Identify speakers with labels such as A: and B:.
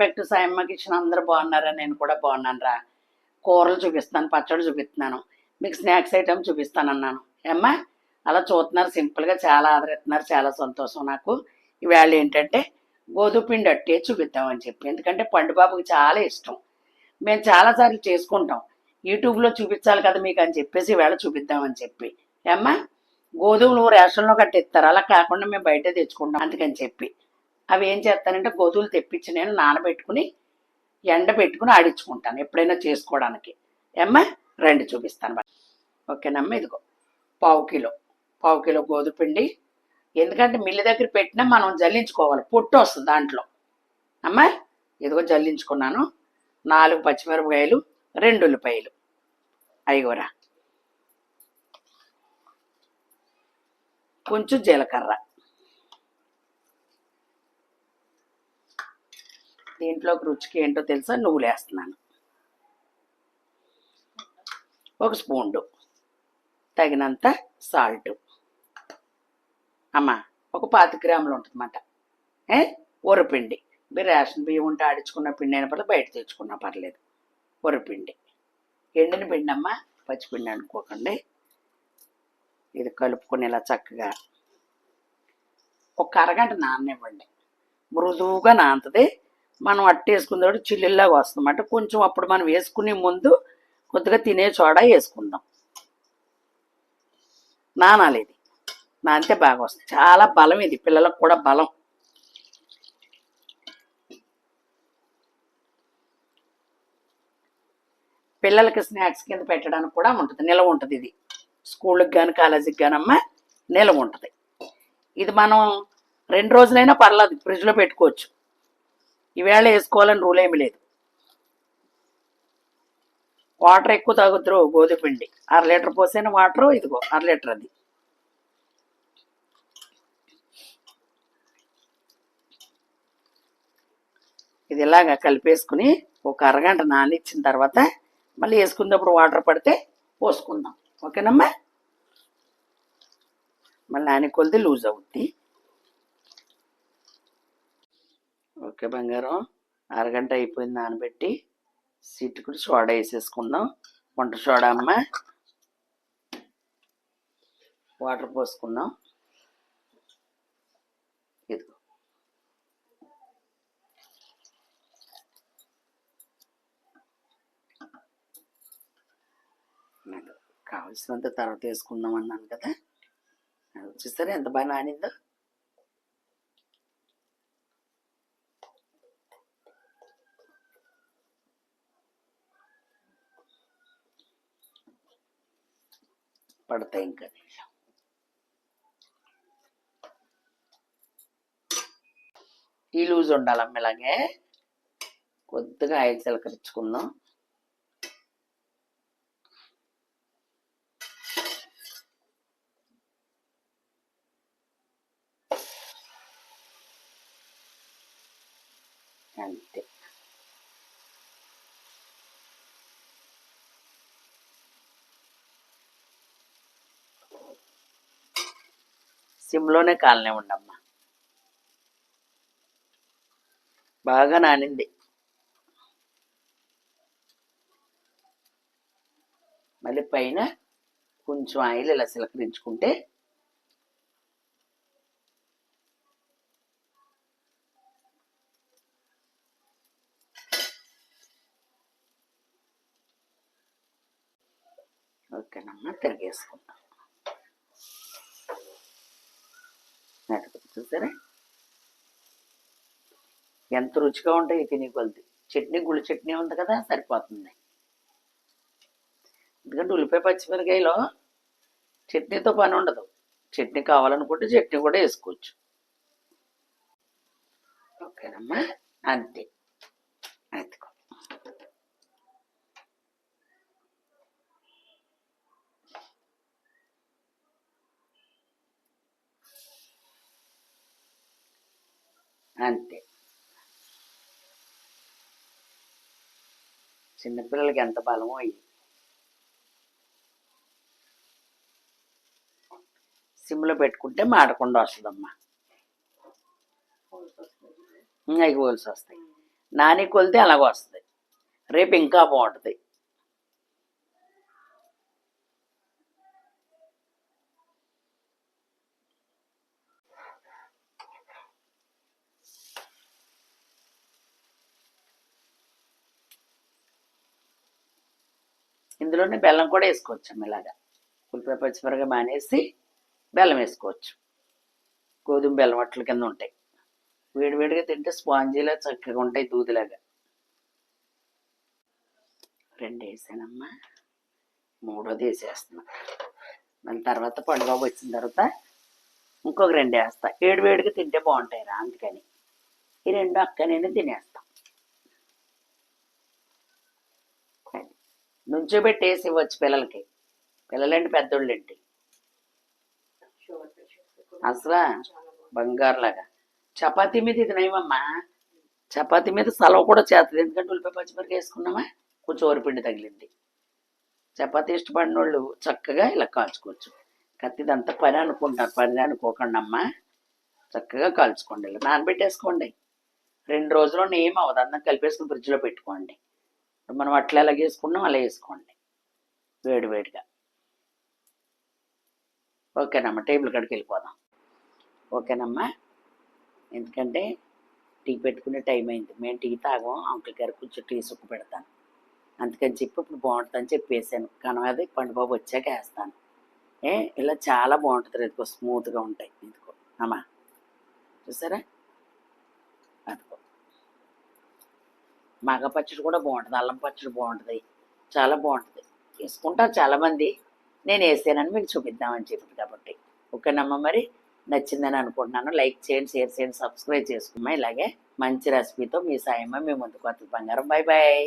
A: Back to Sayamma kitchen. అందరూ బాగున్నారా? నేను కూడా బాగున్నాను రా. కూరలు చూపిస్తాను, పచ్చడి చూపిస్తున్నాను, మీకు స్నాక్స్ ఐటమ్ చూపిస్తానన్నాను. ఏమ్మా అలా చూస్తున్నారు, సింపుల్గా చాలా ఆదరిస్తున్నారు, చాలా సంతోషం నాకు. ఇవాళ ఏంటంటే గోధుమ పిండి అట్టే చూపిద్దామని చెప్పి, ఎందుకంటే పండుబాబుకి చాలా ఇష్టం. మేము చాలాసార్లు చేసుకుంటాం, యూట్యూబ్లో చూపించాలి కదా మీకు అని చెప్పేసి ఇవాళ చూపిద్దామని చెప్పి. ఏమ్మా గోధుమలు రేషన్లో కట్టిస్తారు, అలా కాకుండా మేము బయట తెచ్చుకుంటాం. అందుకని చెప్పి అవి ఏం చేస్తానంటే గోధుమలు తెప్పించి నేను నానబెట్టుకుని ఎండ పెట్టుకుని ఆడించుకుంటాను ఎప్పుడైనా చేసుకోవడానికి. ఏమ్మా రండి చూపిస్తాను. ఓకేనమ్మా, ఇదిగో పావు కిలో గోధుమ పిండి. ఎందుకంటే మిల్లి దగ్గర పెట్టినా మనం జల్లించుకోవాలి, పొట్టు వస్తుంది దాంట్లో. అమ్మా ఇదిగో జల్లించుకున్నాను. 4 పచ్చిమిరపకాయలు, 2 ఉల్లిపాయలు, అయిగోరా, కొంచెం జీలకర్ర. దీంట్లోకి రుచికి ఏంటో తెలుసా, నువ్వులు వేస్తున్నాను. 1 స్పూన్ తగినంత సాల్ట్. అమ్మా ఒక 25 గ్రాములు ఉంటుందన్నమాట. వరిపిండి, మీరు రేషన్ బియ్యం ఉంటే ఆడించుకున్న పిండి అయిన పర్లేదు, బయట తెచ్చుకున్నా పర్లేదు. వరిపిండి, ఎండిన పిండి అమ్మ, పచ్చిపిండి అనుకోకండి. ఇది కలుపుకొని ఇలా చక్కగా ఒక అరగంట నాననివ్వండి. మృదువుగా నానుతుంది. మనం అట్టేసుకున్న తర్వాత చిల్లిలాగా వస్తుందన్నమాట. కొంచెం అప్పుడు మనం వేసుకునే ముందు కొద్దిగా తినే సోడా వేసుకుందాం. నానాలి, ఇది నానితే బాగా వస్తుంది. చాలా బలం ఇది, పిల్లలకు కూడా బలం. పిల్లలకి స్నాక్స్ కింద పెట్టడానికి కూడా ఉంటుంది, నిల్వ ఉంటుంది. ఇది స్కూల్కి కానీ కాలేజీకి కానమ్మా నిల్వ ఉంటుంది. ఇది మనం 2 రోజులైనా పర్లేదు, ఫ్రిడ్జ్లో పెట్టుకోవచ్చు. ఈవేళ వేసుకోవాలని రూల్ ఏమి లేదు. వాటర్ ఎక్కువ తాగుతురు, గోధుమ పిండి 1/2 లీటర్ పోసిన వాటరు, ఇదిగో 1/2 లీటర్. అది ఇది ఇలాగా కలిపేసుకుని ఒక అరగంట నానిచ్చిన తర్వాత మళ్ళీ వేసుకున్నప్పుడు వాటర్ పడితే పోసుకుందాం. ఓకేనమ్మా, మళ్ళీ నాని కొలిది లూజ్ అవుద్ది. ఓకే బంగారం, అరగంట అయిపోయింది నానబెట్టి. సిట్టుకుని సోడా వేసేసుకుందాం, వంట సోడా అమ్మ. వాటర్ పోసుకుందాం. ఇదిగో కావలసినంత తర్వాత వేసుకుందాం అన్నాను కదా. చూస్తారా ఎంత బాగా నానిందో. పడతాయి ఇంకా నీళ్ళు. ఈ లూజ్ ఉండాలమ్మ. ఇలాగే కొద్దిగా ఆయిల్ చిలకరించుకుందాం. అంతే. సిమ్లోనే కాలనే ఉండమ్మా. బాగా నానింది. మళ్ళీ పైన కొంచెం ఆయిల్ ఇలా సిలకరించుకుంటే ఓకేనమ్మా. తిరిగేసుకుందాం. చూసారా ఎంత రుచిగా ఉంటాయి తినే కొలిది. చట్నీ, గుళ్ళు చట్నీ ఉంది కదా, సరిపోతుంది. ఎందుకంటే ఉల్లిపాయ పచ్చిమిరకాయలో చట్నీతో పని ఉండదు. చట్నీ కావాలనుకుంటే చట్నీ కూడా వేసుకోవచ్చు. ఓకేనమ్మా, అంతే. అదిగో అంతే. చిన్నపిల్లలకి ఎంత బలమో ఇది. సిమ్లో పెట్టుకుంటే మాడకుండా వస్తుందమ్మా. అవి హోల్స్ వస్తాయి. నాని కొలితే అలాగ వస్తుంది. రేపు ఇంకా బాగుంటుంది. ఇందులోనే బెల్లం కూడా వేసుకోవచ్చు. ఇలాగా ఉల్లిపాయ పచ్చిమిరపకాయ మానేసి బెల్లం వేసుకోవచ్చు. గోధుమ బెల్లం అట్ల కింద ఉంటాయి. వేడివేడిగా తింటే స్పాంజీలా చక్కగా ఉంటాయి, దూదిలాగా. 2 వేసానమ్మా, 3వది వేసేస్తున్నా. మళ్ళీ తర్వాత పండుబాబు వచ్చిన తర్వాత ఇంకొక 2 వేస్తా. వేడివేడిగా తింటే బాగుంటాయి రా, అందుకని ఈ 2 అక్క నేను తినేస్తాం. నుంచోబెట్టేసి ఇవ్వచ్చు పిల్లలకి. పిల్లలేంటి పెద్దోళ్ళేంటి, అసలు బంగారులాగా. చపాతీ మీద ఇది నయమమ్మా. చపాతీ మీద సలవ కూడా చేస్తుంది, ఎందుకంటే ఉల్లిపాయ పచ్చిమిరపకాయ వేసుకున్నామా, కొంచెం ఓరిపిండి తగిలింది. చపాతీ ఇష్టపడిన వాళ్ళు చక్కగా ఇలా కాల్చుకోవచ్చు. కత్తిదంతా పని అనుకుంటారు, పని అనుకోకండి అమ్మా. చక్కగా కాల్చుకోండి, ఇలా నానబెట్టేసుకోండి. 2 రోజుల్లో ఏం అవ్వదు. అన్నం కలిపేసుకుని ఫ్రిడ్జ్లో పెట్టుకోండి. మనం అట్లా ఎలా వేసుకున్నాం అలా వేసుకోండి వేడివేడిగా. ఓకేనమ్మా, టేబుల్ కాడికి వెళ్ళిపోదాం. ఓకేనమ్మా, ఎందుకంటే టీ పెట్టుకునే టైం అయింది. మేము టీ తాగం, అంకుల్ గారికి కొంచెం టీ సుక్కు పెడతాను, అందుకని చెప్పి ఇప్పుడు బాగుంటుందని చెప్పేసాను. కానీ అది పండుబాబు వచ్చాక వేస్తాను. ఇలా చాలా బాగుంటుంది, ఎందుకో స్మూత్గా ఉంటాయి. ఎందుకో అమ్మా చూసారా, అదిగో. మాగ పచ్చడి కూడా బాగుంటుంది, అల్లం పచ్చడి బాగుంటుంది, చాలా బాగుంటుంది. వేసుకుంటారు చాలామంది. నేను వేసానని మీకు చూపిద్దామని చెప్పి కాబట్టి. ఓకేనమ్మా, మరి నచ్చిందని అనుకుంటున్నాను. లైక్ చేయండి, షేర్ చేయండి, సబ్స్క్రైబ్ చేసుకుమ్మా. ఇలాగే మంచి రెసిపీతో మీ సాయమ్మ మీ ముందుకు వస్తుంది. బంగారం. Bye bye.